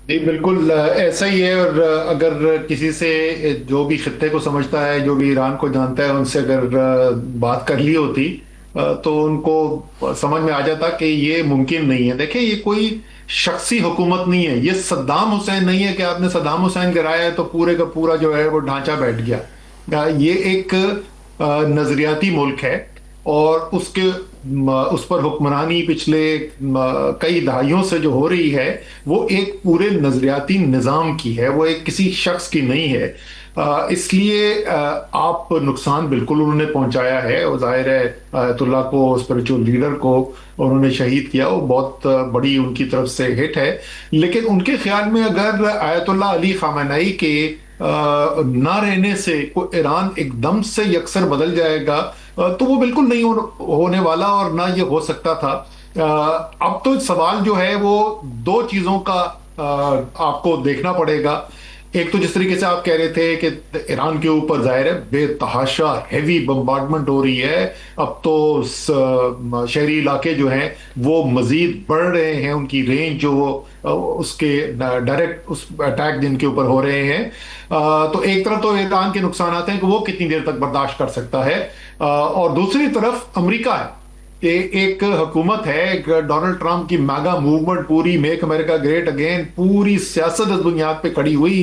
जी बिल्कुल ऐसा ही है। और अगर किसी से जो भी खित्ते को समझता है, जो भी ईरान को जानता है, उनसे अगर बात कर ली होती तो उनको समझ में आ जाता कि ये मुमकिन नहीं है। देखिए, ये कोई शख्सी हुकूमत नहीं है, ये सद्दाम हुसैन नहीं है कि आपने सद्दाम हुसैन गिराया है तो पूरे का पूरा जो है वो ढांचा बैठ गया। ये एक नजरियाती मुल्क है। और उस पर हुक्मरानी पिछले कई दहाइयों से जो हो रही है, वो एक पूरे नजरियाती निजाम की है, वो एक किसी शख्स की नहीं है। इसलिए आप नुकसान बिल्कुल उन्होंने पहुंचाया है। और जाहिर है आयतुल्लाह को, स्पिरिचुअल लीडर को उन्होंने शहीद किया, वो बहुत बड़ी उनकी तरफ से हिट है। लेकिन उनके ख्याल में अगर आयतुल्लाह अली खामेनेई के ना रहने से कोई ईरान एकदम से यकसर बदल जाएगा, तो वो बिल्कुल नहीं होने वाला, और ना ये हो सकता था। अब तो सवाल जो है वो दो चीजों का आपको देखना पड़ेगा। एक तो जिस तरीके से आप कह रहे थे कि ईरान के ऊपर जाहिर है बेतहाशा हैवी बम्बार्डमेंट हो रही है। अब तो शहरी इलाके जो हैं वो मजीद बढ़ रहे हैं, उनकी रेंज जो वो उसके डायरेक्ट उस अटैक जिनके ऊपर हो रहे हैं। तो एक तरफ तो ईरान के नुकसान आते हैं कि वो कितनी देर तक बर्दाश्त कर सकता है, और दूसरी तरफ अमेरिका है। एक हुकूमत है, एक डोनाल्ड ट्रंप की मैगा मूवमेंट, पूरी मेक अमेरिका ग्रेट अगेन, पूरी सियासत इस बुनियाद पे खड़ी हुई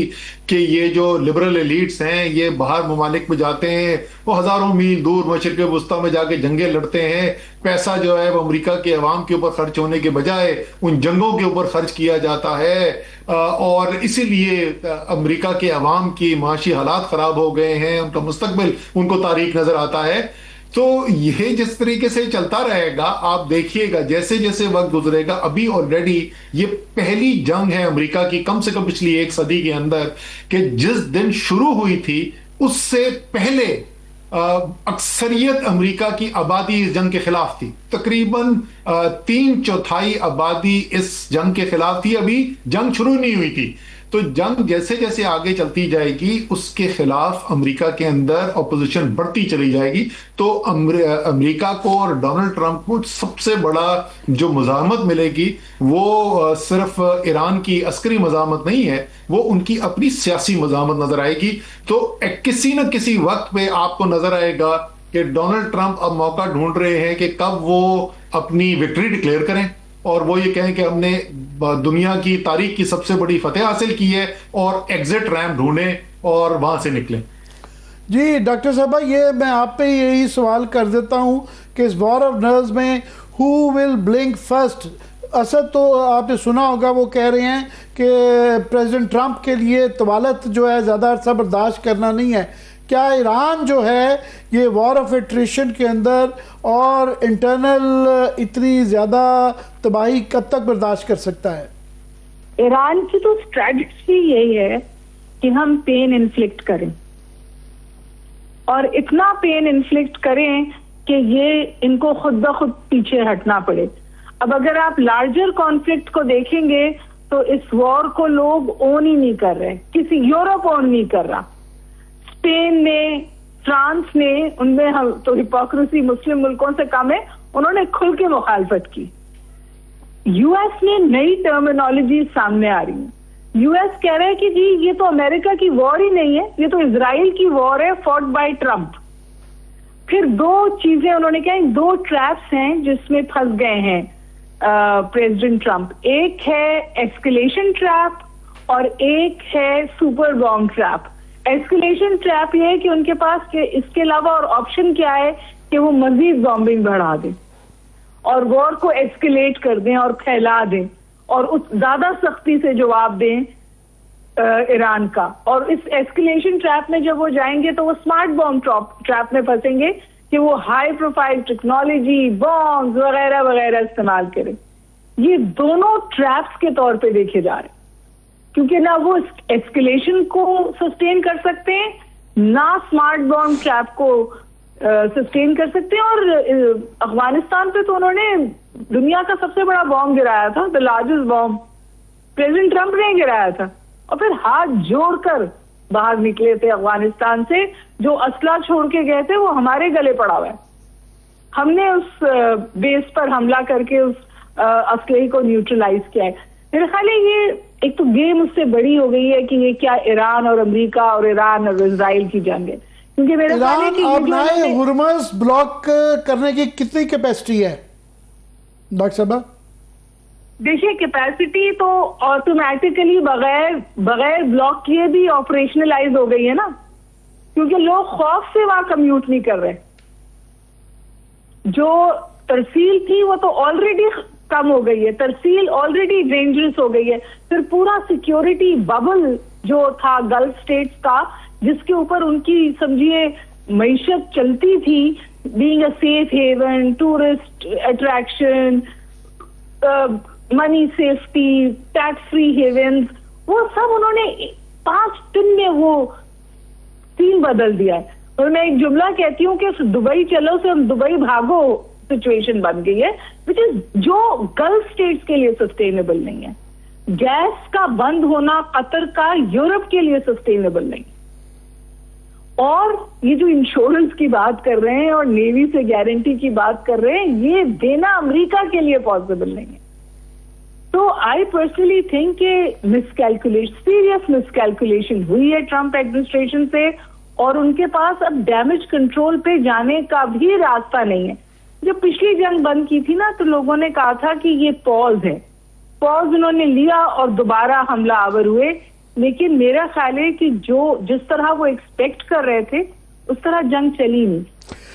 कि ये जो लिबरल एलिट्स हैं ये बाहर ममालिक में जाते हैं, वो हजारों मील दूर मशरिक वुस्ता में जाके जंगें लड़ते हैं। पैसा जो है वो अमेरिका के अवाम के ऊपर खर्च होने के बजाय उन जंगों के ऊपर खर्च किया जाता है। और इसीलिए अमेरिका के अवाम की माशी हालात खराब हो गए हैं, उनका मुस्तकबिल उनको तारीक नजर आता है। तो यह जिस तरीके से चलता रहेगा, आप देखिएगा जैसे जैसे वक्त गुजरेगा, अभी ऑलरेडी ये पहली जंग है अमेरिका की कम से कम पिछली एक सदी के अंदर, कि जिस दिन शुरू हुई थी उससे पहले अक्सरियत अमेरिका की आबादी इस जंग के खिलाफ थी। तकरीबन 3/4 आबादी इस जंग के खिलाफ थी, अभी जंग शुरू नहीं हुई थी। तो जंग जैसे जैसे आगे चलती जाएगी उसके खिलाफ अमेरिका के अंदर अपोजिशन बढ़ती चली जाएगी। तो अमेरिका को और डोनाल्ड ट्रंप को सबसे बड़ा जो मज़ामत मिलेगी वो सिर्फ ईरान की अस्करी मज़ामत नहीं है, वो उनकी अपनी सियासी मज़ामत नजर आएगी। तो किसी न किसी वक्त पे आपको नजर आएगा कि डोनाल्ड ट्रंप अब मौका ढूंढ रहे हैं कि कब वो अपनी विक्ट्री डिक्लेयर करें, और वो ये कहें कि हमने दुनिया की तारीख की सबसे बड़ी फतेह हासिल की है, और एग्जिट रैम्प ढूंढें और वहां से निकलें। जी डॉक्टर साहबा, ये मैं आप पे यही सवाल कर देता हूँ कि इस वॉर ऑफ नर्व्स में who will blink first. Asad तो आपने सुना होगा, वो कह रहे हैं कि प्रेसिडेंट ट्रंप के लिए तवालत जो है ज़्यादा अर्सा बर्दाश्त करना नहीं है। क्या ईरान जो है ये वॉर ऑफ एट्रिशन के अंदर और इंटरनल इतनी ज़्यादा तबाही कब तक बर्दाश्त कर सकता है? ईरान की तो स्ट्रेटजी यही है कि हम पेन इन्फ्लिक्ट करें, और इतना पेन इन्फ्लिक्ट करें कि ये इनको खुद ब खुद पीछे हटना पड़े। अब अगर आप लार्जर कॉन्फ्लिक्ट को देखेंगे तो इस वॉर को लोग ओन ही नहीं कर रहे, किसी यूरोप ओन नहीं कर रहा। स्पेन ने, फ्रांस ने, उनमें हम तो हिपोक्रेसी मुस्लिम मुल्कों से कम है, उन्होंने खुल के मुखालफत की। यूएस में नई टर्मिनोलॉजी सामने आ रही है। यूएस कह रहे हैं कि जी ये तो अमेरिका की वॉर ही नहीं है, ये तो इजराइल की वॉर है फॉट बाय ट्रंप। फिर दो चीजें उन्होंने कहा, दो ट्रैप्स हैं जिसमें फंस गए हैं प्रेसिडेंट ट्रंप। एक है एस्केलेशन ट्रैप और एक है super bomb trap. Escalation trap ये है कि उनके पास के इसके अलावा और ऑप्शन क्या है कि वो मजीद बॉम्बिंग बढ़ा दें और वॉर को एस्केलेट कर दें और फैला दें और उस ज्यादा सख्ती से जवाब दें ईरान का। और इस एस्केलेशन ट्रैप में जब वो जाएंगे तो वो स्मार्ट बॉम्ब ट्रैप में फंसेंगे कि वो हाई प्रोफाइल टेक्नोलॉजी, बॉम्ब वगैरह वगैरह इस्तेमाल करें। ये दोनों ट्रैप्स के तौर पे देखे जा रहे हैं, क्योंकि ना वो एस्केलेशन को सस्टेन कर सकते हैं, ना स्मार्ट बॉम्ब ट्रैप को सस्टेन कर सकते हैं। और अफगानिस्तान पे तो उन्होंने दुनिया का सबसे बड़ा बॉम्ब गिराया था, the largest bomb president Trump ने गिराया था, और फिर हाथ जोड़कर बाहर निकले थे अफगानिस्तान से। जो असला छोड़ के गए थे वो हमारे गले पड़ा हुआ है। हमने उस बेस पर हमला करके उस असले को न्यूट्रलाइज किया है। मेरे ख्याल है ये एक तो गेम उससे बड़ी हो गई है कि ये क्या ईरान और अमेरिका और ईरान और इजराइल की जंग है, क्योंकि मेरा ख्याल है ईरान कि ये जो अपनाए इन्होंने- हुर्मस ब्लॉक करने की कितनी कैपेसिटी है डॉक्टर साहब? देखिए, कैपेसिटी तो ऑटोमेटिकली बगैर बगैर ब्लॉक किए भी ऑपरेशनलाइज हो गई है ना, क्योंकि लोग खौफ से वहां कम्यूट नहीं कर रहे। जो तरसील थी वो तो ऑलरेडी कम हो गई है, तरसील ऑलरेडी डेंजरस हो गई है। फिर पूरा सिक्योरिटी बबल जो था गल्फ स्टेट्स का, जिसके ऊपर उनकी समझिए मईशत चलती थी, being a safe haven, tourist attraction, money safety, tax free haven, वो सब उन्होंने 5 दिन में वो सीन बदल दिया है। और मैं एक जुमला कहती हूँ कि दुबई चलो से हम दुबई भागो सिचुएशन बन गई है, विच इज जो गल्फ स्टेट्स के लिए सस्टेनेबल नहीं है। गैस का बंद होना कतर का यूरोप के लिए सस्टेनेबल नहीं। और ये जो इंश्योरेंस की बात कर रहे हैं और नेवी से गारंटी की बात कर रहे हैं, ये देना अमेरिका के लिए पॉसिबल नहीं है। तो आई पर्सनली थिंक कि मिसकैलकुलेशन, सीरियस मिसकैलकुलेशन हुई है ट्रंप एडमिनिस्ट्रेशन से, और उनके पास अब डैमेज कंट्रोल पे जाने का भी रास्ता नहीं है। जब पिछली जंग बंद की थी ना, तो लोगों ने कहा था कि ये पॉज है, पॉज उन्होंने लिया और दोबारा हमला आवर हुए। लेकिन मेरा ख्याल है कि जिस तरह वो एक्सपेक्ट कर रहे थे उस तरह जंग चली नहीं।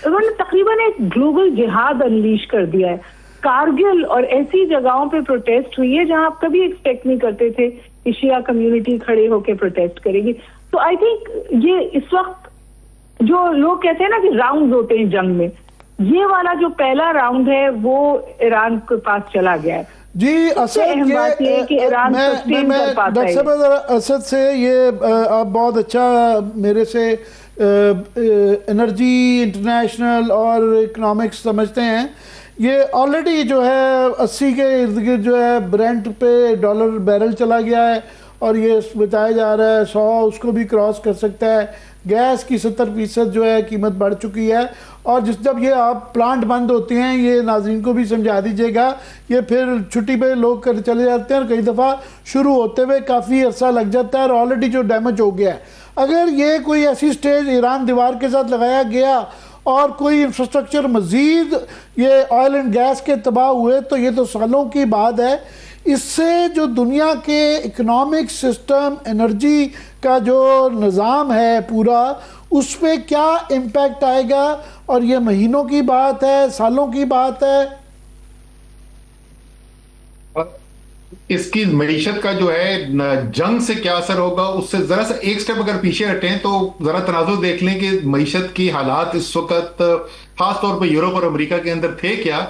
उन्होंने तकरीबन एक ग्लोबल जिहाद अनलीश कर दिया है। कारगिल और ऐसी जगहों पे प्रोटेस्ट हुई है जहां आप कभी एक्सपेक्ट नहीं करते थे कि शिया कम्युनिटी खड़े होकर प्रोटेस्ट करेगी। तो आई थिंक ये इस वक्त जो लोग कहते हैं ना कि राउंड होते हैं जंग में, ये वाला जो पहला राउंड है वो ईरान के पास चला गया है। जी असद, अहम बात ये है कि ईरान सस्टेन कर पाता डॉक्टर है। साहब जरा असद से ये आप बहुत अच्छा मेरे से एनर्जी इंटरनेशनल और इकोनॉमिक्स समझते हैं। ये ऑलरेडी जो है 80 के इर्द गिर्द जो है ब्रेंट पे डॉलर बैरल चला गया है, और ये बताया जा रहा है 100 उसको भी क्रॉस कर सकता है। गैस की 70% जो है कीमत बढ़ चुकी है। और जब ये आप प्लांट बंद होते हैं, ये नाज़रीन को भी समझा दीजिएगा, ये फिर छुट्टी पे लोग कर चले जाते हैं और कई दफ़ा शुरू होते हुए काफ़ी अरसा लग जाता है और ऑलरेडी जो डैमेज हो गया है। अगर ये कोई ऐसी स्टेज ईरान दीवार के साथ लगाया गया और कोई इंफ्रास्ट्रक्चर मज़ीद ये ऑयल एंड गैस के तबाह हुए, तो ये तो सालों की बात है। इससे जो दुनिया के इकोनॉमिक सिस्टम, एनर्जी का जो निज़ाम है पूरा, उस पर क्या इम्पैक्ट आएगा? और ये महीनों की बात है, सालों की बात है? इसकी मईशत का जो है जंग से क्या असर होगा, उससे जरा सा एक स्टेप अगर पीछे हटें तो जरा तनाजुर देख लें कि मईशत की हालात इस वक्त खास तौर पर यूरोप और अमेरिका के अंदर थे क्या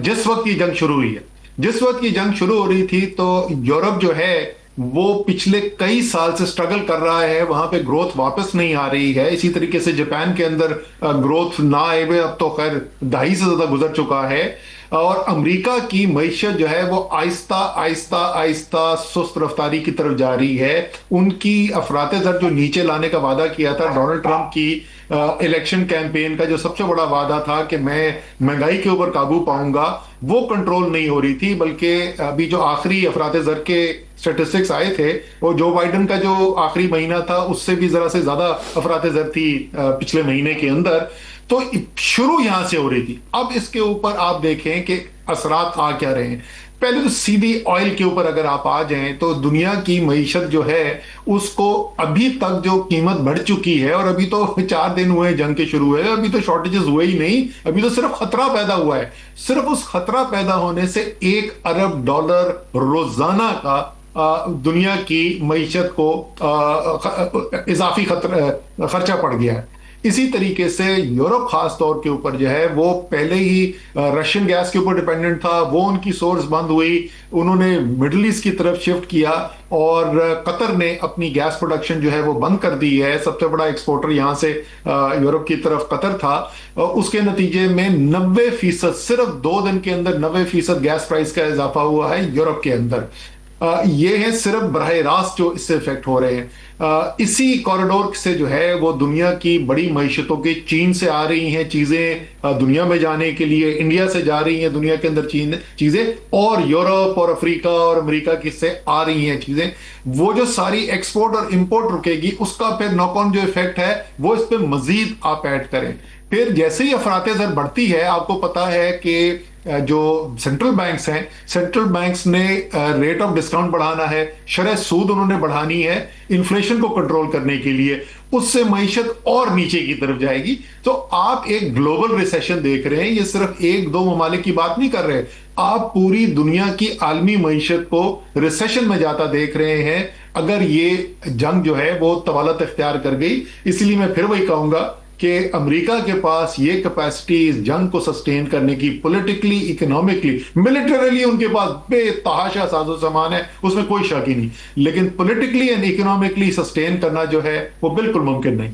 जिस वक्त ये जंग शुरू हुई है। जिस वक्त ये जंग शुरू हो रही थी तो यूरोप जो है वो पिछले कई साल से स्ट्रगल कर रहा है, वहां पे ग्रोथ वापस नहीं आ रही है। इसी तरीके से जापान के अंदर ग्रोथ ना आए हुए अब तो खैर 2.5 से ज्यादा गुजर चुका है। और अमेरिका की मईशत जो है वो आहिस्ता आहिस्ता आहिस्ता सुस्त रफ्तारी की तरफ जा रही है। उनकी अफराते ज़र जो नीचे लाने का वादा किया था डोनाल्ड ट्रंप की इलेक्शन कैंपेन का, जो सबसे बड़ा वादा था कि मैं महंगाई के ऊपर काबू पाऊंगा, वो कंट्रोल नहीं हो रही थी। बल्कि अभी जो आखिरी अफराते ज़र के स्टेटिस्टिक्स आए थे, वो जो बाइडन का जो आखिरी महीना था उससे भी जरा से ज्यादा अफराते ज़र थी पिछले महीने के अंदर। तो शुरू यहां से हो रही थी। अब इसके ऊपर आप देखें कि असरात आ क्या रहे हैं। पहले तो सीधी ऑयल के ऊपर अगर आप आ जाएं तो दुनिया की मईशत जो है उसको अभी तक जो कीमत बढ़ चुकी है, और अभी तो 4 दिन हुए जंग के शुरू हुए, अभी तो शॉर्टेजेस हुए ही नहीं, अभी तो सिर्फ खतरा पैदा हुआ है। सिर्फ उस खतरा पैदा होने से $1 अरब रोजाना का दुनिया की मईशत को इजाफी खर्चा पड़ गया है। इसी तरीके से यूरोप खास तौर के ऊपर जो है वो पहले ही रशियन गैस के ऊपर डिपेंडेंट था, वो उनकी सोर्स बंद हुई, उन्होंने मिडल ईस्ट की तरफ शिफ्ट किया, और कतर ने अपनी गैस प्रोडक्शन जो है वो बंद कर दी है। सबसे बड़ा एक्सपोर्टर यहां से यूरोप की तरफ कतर था। उसके नतीजे में 90%, सिर्फ 2 दिन के अंदर 90% गैस प्राइस का इजाफा हुआ है यूरोप के अंदर। ये हैं सिर्फ बराह रास्त जो इससे इफेक्ट हो रहे हैं। इसी कॉरिडोर से जो है वो दुनिया की बड़ी मईशतों की, चीन से आ रही हैं चीजें दुनिया में जाने के लिए, इंडिया से जा रही हैं दुनिया के अंदर चीजें, और यूरोप और अफ्रीका और अमेरिका की से आ रही हैं चीजें। वो जो सारी एक्सपोर्ट और इंपोर्ट रुकेगी, उसका फिर नॉक ऑन जो इफेक्ट है वो इस पर मजीद आप ऐड करें। फिर जैसे ही अफरात-ए-ज़र बढ़ती है, आपको पता है कि जो सेंट्रल बैंक्स हैं, सेंट्रल बैंक्स ने रेट ऑफ डिस्काउंट बढ़ाना है, शरह सूद उन्होंने बढ़ानी है इन्फ्लेशन को कंट्रोल करने के लिए, उससे मईशत और नीचे की तरफ जाएगी। तो आप एक ग्लोबल रिसेशन देख रहे हैं, ये सिर्फ एक दो ममालिक की बात नहीं कर रहे, आप पूरी दुनिया की आलमी मईशत को रिसेशन में जाता देख रहे हैं अगर ये जंग जो है वो तवालत इख्तियार कर गई। इसलिए मैं फिर वही कहूंगा कि अमेरिका के पास ये कैपेसिटी इस जंग को सस्टेन करने की, पॉलिटिकली, इकोनॉमिकली, मिलिटरली उनके पास बेतहाशा साजो सामान है, उसमें कोई शक ही नहीं, लेकिन पॉलिटिकली एंड इकोनॉमिकली सस्टेन करना जो है वो बिल्कुल मुमकिन नहीं।